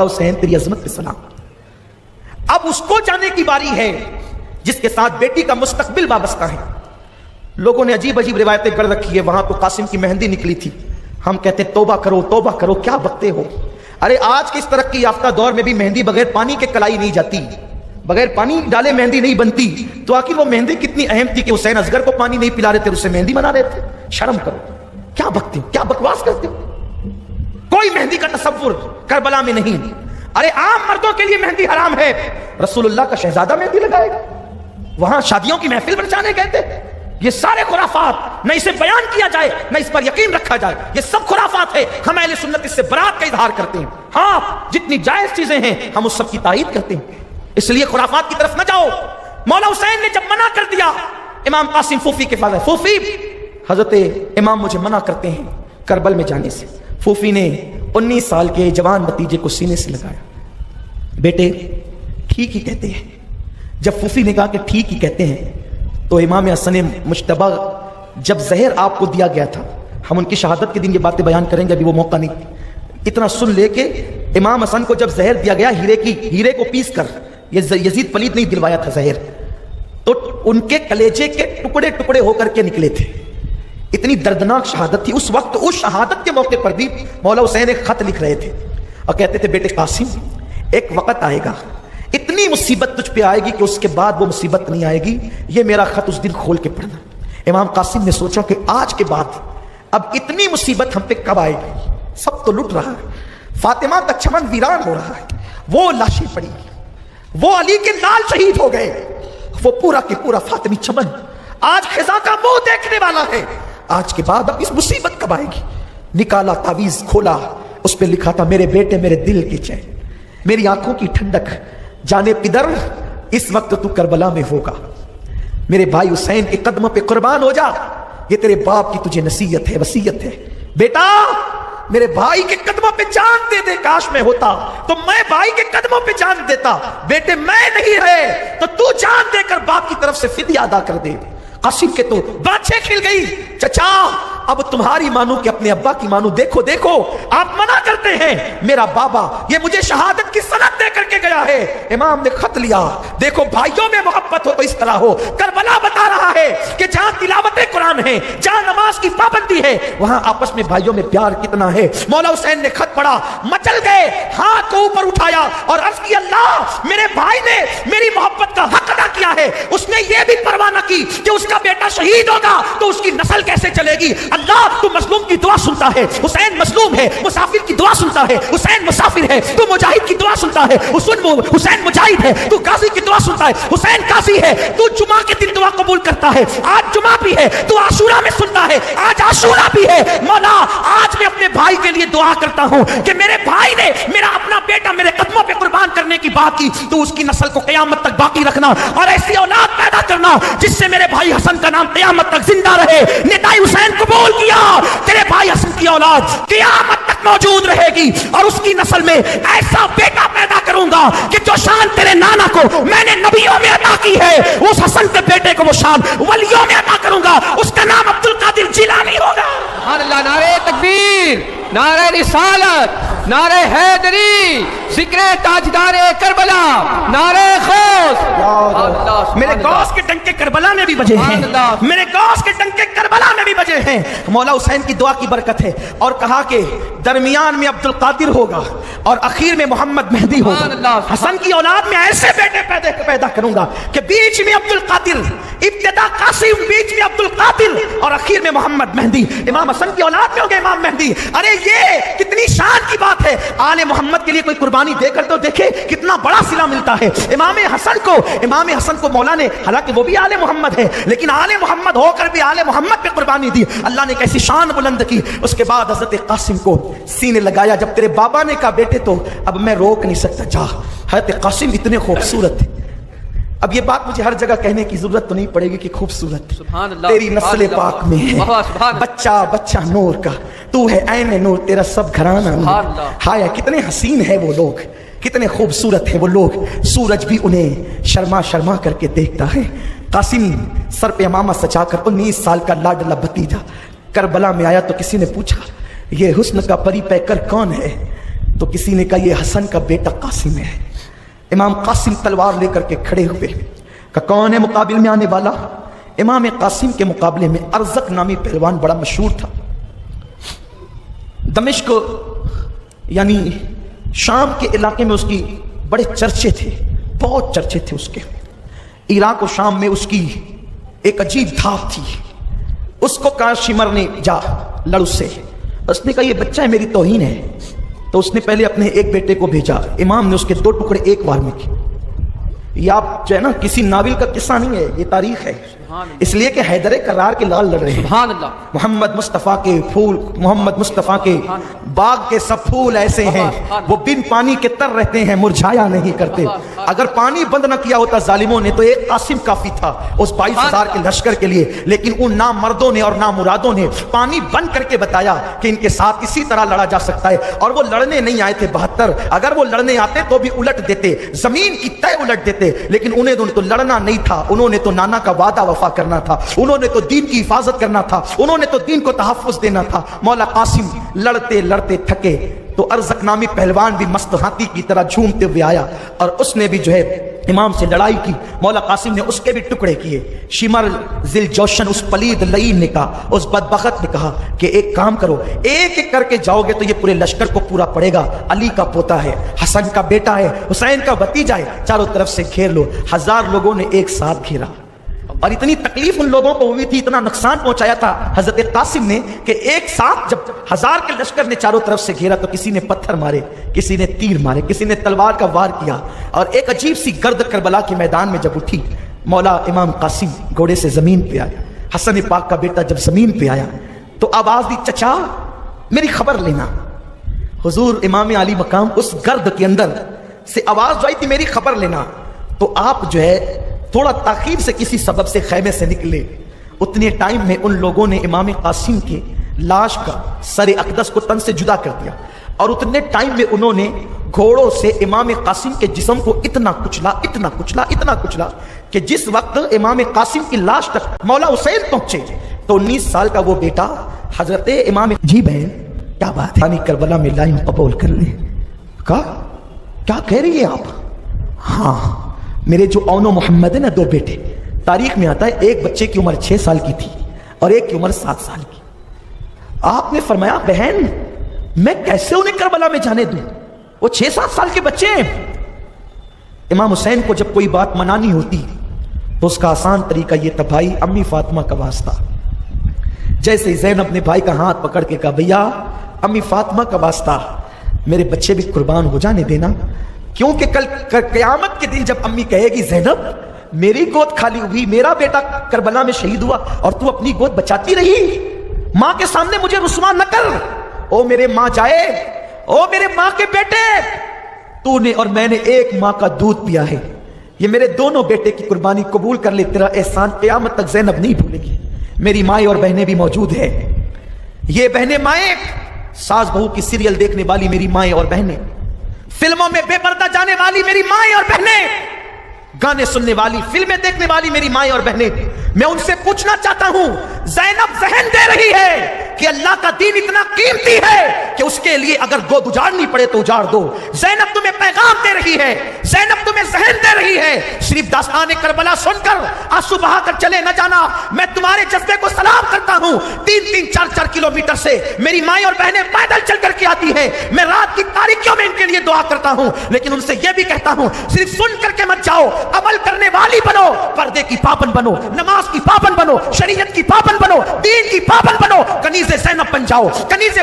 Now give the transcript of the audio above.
حسین تیری عظمت پہ سلام۔ اب اس کو جانے کی باری ہے جس کے ساتھ بیٹی کا مستقبل وابستہ ہے۔ لوگوں نے عجیب عجیب روایتیں کر رکھی ہے، وہاں تو قاسم کی مہندی نکلی تھی، ہم کہتے توبہ کرو کیا بکتے ہو۔ ارے آج کے اس ترقی یافتہ دور میں بھی مہندی بغیر پانی کے کلائی نہیں جاتی، بغیر پانی ڈالے مہندی نہیں بنتی، تو آخر وہ مہندی کتنی اہم تھی کہ حسین اصغر کو پانی نہیں پلا رہے تھے، اس سے مہندی بنا رہے تھے۔ شرم کرو، کیا بکتے ہو، کیا بکواس کرتے ہو۔ کوئی مہندی کا تصور کربلا میں نہیں۔ ارے عام مردوں کے لیے مہندی حرام ہے، رسول اللہ کا شہزادہ مہندی لگائے گا، وہاں شادیوں کی محفل بچانے گئے تھے۔ یہ سارے خرافات، نہ اسے بیان کیا جائے نہ اس پر یقین رکھا جائے، یہ سب خرافات ہے۔ ہم اہل سنت اس سے برات کا اظہار کرتے ہیں، ہاں جتنی جائز چیزیں ہیں ہم اس سب کی تائید کرتے ہیں، اس لیے خرافات کی طرف نہ جاؤ۔ مولا حسین نے جب منع کر دیا امام قاسم پھوفی کے پاس، پھوفی حضرت امام مجھے منع کرتے ہیں کربل میں جانے سے۔ پھوفی نے 19 سال کے جوان بھتیجے کو سینے سے لگایا، بیٹے ٹھیک ہی کہتے ہیں۔ جب پھوفی نے کہا کہ ٹھیک ہی کہتے ہیں تو امام حسن مجتبی جب زہر آپ کو دیا گیا تھا، ہم ان کی شہادت کے دن یہ باتیں بیان کریں گے، ابھی وہ موقع نہیں، اتنا سن لے کے امام حسن کو جب زہر دیا گیا ہیرے کو پیس کر، یہ یزید پلید نہیں دلوایا تھا زہر، تو ان کے کلیجے کے ٹکڑے ٹکڑے ہو کر کے نکلے تھے۔ اتنی دردناک شہادت تھی اس وقت۔ اس شہادت کے موقع پر بھی مولا حسین ایک خط لکھ رہے تھے اور کہتے تھے بیٹے قاسم ایک وقت آئے گا، اتنی مصیبت تجھ پہ آئے گی کہ اس کے بعد وہ مصیبت نہیں آئے گی، یہ میرا خط اس دن کھول کے پڑھنا۔ امام قاسم نے سوچا کہ آج کے بعد اب اتنی مصیبت ہم پہ کب آئے گی، سب تو لٹ رہا ہے، فاطمہ کا چمن ویران ہو رہا ہے، وہ لاشیں پڑی، وہ علی کے لال شہید ہو گئے، وہ پورا کے پورا فاطمی چمن آج خزاں کا منہ دیکھنے والا ہے، آج کے بعد اب اس مصیبت کب آئے گی۔ نکالا تعویذ کھولا، اس پہ لکھا تھا میرے بیٹے میرے دل کی چین، میری آنکھوں کی ٹھنڈک، جانے پدر اس وقت تو کربلا میں ہوگا، میرے بھائی حسین کے قدموں پہ قربان ہو جا، یہ تیرے باپ کی تجھے نصیحت ہے، وصیت ہے، بیٹا میرے بھائی کے قدموں پہ جان دے دے، کاش میں ہوتا تو میں بھائی کے قدموں پہ جان دیتا، بیٹے میں نہیں ہے تو تو جان دے کر باپ کی طرف سے فدیہ ادا کر دے۔ قاسم کے تو باتیں کھل گئی، چچا اب تمہاری مانو کہ اپنے ابا کی مانو، دیکھو دیکھو آپ منع کرتے ہیں، میرا بابا یہ مجھے شہادت کی سند دے کر کے گیا ہے۔ امام نے خط لیا، دیکھو بھائیوں میں محبت ہو تو اس طرح ہو۔ کربلا بتا رہا ہے کہ جہاں تلاوت قرآن ہے، جہاں نماز کی پابندی ہے، وہاں آپس میں بھائیوں میں پیار کتنا ہے۔ مولا حسین نے خط پڑھا، مچل گئے، ہاتھ کو اوپر اٹھایا اور عرض کی اللہ میرے بھائی نے میری محبت کا حق ادا کیا ہے، اس نے یہ بھی پرواہ نہ کی کہ اس کا بیٹا شہید ہوگا تو اس کی نسل کیسے چلے گی۔ اللہ تو مظلوم کی دعا سنتا ہے، حسین مظلوم ہے، مسافر کی دعا سنتا ہے، حسین مسافر ہے، تو مجاہد کی دعا سنتا ہے، حسین مجاہد ہے، تو غازی کی دعا سنتا ہے، حسین غازی ہے، تو جمعہ کے دن دعا قبول کرتا ہے، آج جمعہ بھی ہے، تو عاشورہ میں سنتا ہے، آج عاشورہ بھی ہے۔ مولا آج میں اپنے بھائی کے لیے دعا کرتا ہوں کہ میرے بھائی نے میرا اپنا بیٹا میرے قدموں پہ قربان کرنے کی بات کی، تو اس کی نسل کو قیامت تک باقی رکھنا اور ایسی اولاد پیدا کرنا جس سے میرے بھائی حسن کا نام قیامت تک زندہ رہے۔ ندائی حسین قبول کیا، تیرے بھائی حسن کی اولاد قیامت تک موجود رہے گی اور اس کی نسل میں ایسا بیٹا پیدا کروں گا کہ جو شان تیرے نانا کو میں نے نبیوں میں عطا کی ہے، اس حسن کے بیٹے کو وہ شان ولیوں میں عطا کروں گا، اس کا نام عبد القادر جیلانی ہوگا۔ سبحان اللہ، نعرہ تکبیر، نعرہ رسالت، نعرہ حیدری، ذکر تاجدار کربلا، نعرہ غوث۔ میرے غوث کے ڈنکے کربلا میں بھی بجے ہیں، میرے غوث کے ڈنکے کربلا میں بھی بجے ہیں۔ مولا حسین کی دعا کی برکت ہے، اور کہا کہ درمیان میں عبد القادر ہوگا اور اخیر میں محمد مہدی ہوگا۔ حسن کی اولاد میں ایسے بیٹے پیدا کروں گا کہ بیچ میں عبد القادر، ابتدا قاسم، بیچ میں عبد القادر اور اخیر میں محمد مہدی۔ امام حسن کی اولاد میں ہوگا امام مہدی۔ ارے یہ کتنی شان کی بات ہے، آل محمد کے لیے کوئی قربانی دے کر تو دیکھے کتنا بڑا صلہ ملتا ہے۔ امام حسن کو مولا نے، حالانکہ وہ بھی آل محمد ہے لیکن آل محمد ہو کر بھی آل محمد پہ قربانی دی، اللہ نے کیسی شان بلند کی۔ اس کے بعد حضرت قاسم کو سینے لگایا، جب تیرے بابا نے کہا بیٹے تو اب میں روک نہیں سکتا، جا۔ حضرت قاسم اتنے خوبصورت تھے، اب یہ بات مجھے ہر جگہ کہنے کی ضرورت تو نہیں پڑے گی کہ خوبصورت تیری نسل پاک میں ہے، بچہ نور کا، تو ہے عین نور، تیرا سب گھرانہ نور۔ ہائے کتنے حسین ہیں وہ لوگ، کتنے خوبصورت ہیں وہ لوگ، سورج بھی انہیں شرما شرما کر کے دیکھتا ہے۔ قاسم سر پہ امامہ سجا کر 19 سال کا لاڈلا بھتیجا کربلا میں آیا تو کسی نے پوچھا یہ حسن کا پری پیکر کون ہے؟ تو کسی نے کہا یہ حسن کا بیٹا قاسم ہے. امام قاسم تلوار لے کر کے کھڑے ہوئے. کہ کون ہے مقابل میں آنے والا؟ امام قاسم کے مقابلے میں ارزق نامی پہلوان بڑا مشہور تھا. دمشق یعنی شام کے علاقے میں اس کی بڑے چرچے تھے، بہت چرچے تھے اس کے. عراق و شام میں اس کی ایک عجیب دھاپ تھی. اس کو کہا شمر نے جا لڑ اس سے. اس نے کہا یہ بچہ ہے، میری توہین ہے. تو اس نے پہلے اپنے ایک بیٹے کو بھیجا. امام نے اس کے 2 ٹکڑے ایک بار میں کیے. یہ آپ جو ہے نا کسی ناول کا قصہ نہیں ہے، یہ تاریخ ہے. اس لیے کہ حیدر کرار کے لال لڑ رہے ہیں. سبحان اللہ. محمد مصطفیٰ کے پھول، محمد مصطفیٰ کے باغ کے سب پھول ایسے ہیں وہ بن پانی کے تر رہتے ہیں، مرجھایا نہیں کرتے. اگر پانی بند نہ کیا ہوتا ظالموں نے تو ایک قاسم کافی تھا اس 22,000 کے لشکر کے لیے. لیکن ان نامردوں نے اور نامرادوں نے پانی بند کر کے بتایا کہ ان کے ساتھ اسی طرح لڑا جا سکتا ہے. اور وہ لڑنے نہیں آئے تھے 72. اگر وہ لڑنے آتے تو بھی الٹ دیتے، زمین کی تہ الٹ دیتے. لیکن انہیں تو لڑنا نہیں تھا، انہوں نے تو نانا کا وعدہ وفا کرنا تھا، انہوں نے تو دین کی حفاظت کرنا تھا، انہوں نے تو دین کو تحفظ دینا تھا. مولا قاسم لڑتے لڑتے تھکے تو ارزق نامی پہلوان بھی مست ہاتھی کی طرح جھومتے ہوئے آیا اور اس نے بھی جو ہے امام سے لڑائی کی. مولا قاسم نے اس کے بھی ٹکڑے کیے. شمر ذل جوشن اس پلید لعین نے کہا، اس بدبخت نے کہا کہ ایک کام کرو، ایک ایک کر کے جاؤ گے تو یہ پورے لشکر کو پورا پڑے گا. علی کا پوتا ہے، حسن کا بیٹا ہے، حسین کا بھتیجا ہے، چاروں طرف سے گھیر لو. 1000 لوگوں نے ایک ساتھ گھیرا اور اتنی تکلیف ان لوگوں کو ہوئی تھی، اتنا نقصان پہنچایا تھا حضرت قاسم نے کہ ایک ساتھ جب 1000 کے لشکر نے چاروں طرف سے گھیرا تو کسی نے پتھر مارے، کسی نے تیر مارے، کسی نے تلوار کا وار کیا. اور ایک عجیب سی گرد کربلا کے میدان میں جب اٹھی، مولا امام قاسم گھوڑے سے زمین پہ آیا. حسن پاک کا بیٹا جب زمین پہ آیا تو آواز دی، چچا میری خبر لینا. حضور امام علی مقام اس گرد کے اندر سے آواز آئی تھی میری خبر لینا. تو آپ جو ہے تھوڑا تاخیر سے کسی سبب سے خیمے سے نکلے. اتنے ٹائم میں ان لوگوں نے امام قاسم کے لاش کا سر اقدس کو تن سے جدا کر دیا اور اتنے ٹائم میں انہوں نے گھوڑوں سے امام قاسم کے جسم کو اتنا کچلا کہ جس وقت امام قاسم کی لاش تک مولا حسین پہنچے تو 19 سال کا وہ بیٹا حضرت امام، جی بہن کیا بات ہے، کربلا میں لائن قبول کر لیں. کیا کہہ رہی ہے آپ؟ ہاں میرے جو اون و محمد ہے نا 2 بیٹے، تاریخ میں آتا ہے ایک بچے کی عمر 6 سال کی تھی اور ایک کی عمر 7 سال کی. آپ نے فرمایا بہن میں کیسے انہیں کربلا میں جانے دوں، وہ 6-7 سال کے بچے ہیں. امام حسین کو جب کوئی بات منانی ہوتی تو اس کا آسان طریقہ یہ تھا، بھائی امی فاطمہ کا واسطہ. جیسے زینب نے بھائی کا ہاتھ پکڑ کے کہا، بھیا امی فاطمہ کا واسطہ میرے بچے بھی قربان ہو جانے دینا، کیونکہ کل قیامت کے دن جب امی کہے گی زینب میری گود خالی ہوئی، میرا بیٹا کربلا میں شہید ہوا اور تو اپنی گود بچاتی رہی، ماں کے سامنے مجھے رسوا نہ کر. او میرے ماں جائے، او میرے ماں کے بیٹے، تو نے اور میں نے ایک ماں کا دودھ پیا ہے، یہ میرے دونوں بیٹے کی قربانی قبول کر لے، تیرا احسان قیامت تک زینب نہیں بھولے گی. میری مائیں اور بہنیں بھی موجود ہیں، یہ بہنیں مائیں، ساس بہو کی سیریل دیکھنے والی میری مائیں اور بہنیں، فلموں میں بے پردہ جانے والی میری مائیں اور بہنیں، گانے سننے والی، فلمیں دیکھنے والی میری مائیں اور بہنیں، میں ان سے پوچھنا چاہتا ہوں، زینب ذہن دے رہی ہے کہ اللہ کا دین اتنا قیمتی ہے کہ اس کے لیے اگر گود اجاڑنی پڑے تو اجاڑ دو. زینب تمہیں پیغام دے رہی ہے، زینب تمہیں ذہن دے رہی ہے. صرف داستان کربلا سن کر آنسو بہا کر چلے نہ جانا، میں تمہارے جذبے کو سلام کرتا ہوں. 3-3, 4-4 کلومیٹر سے میری مائیں اور بہنیں پیدل چل کر کے آتی ہیں، میں رات کی تاریکیوں میں ان کے لیے دعا کرتا ہوں، لیکن ان سے یہ بھی کہتا ہوں صرف سن کر کے مت جاؤ، عمل کرنے والی بنو، پردے کی پابند بنو، نماز کی پابند بنو، شریعت کی پابند بنو، دین کی پابند بنو، کنیز زینب بن جاؤ، کنیز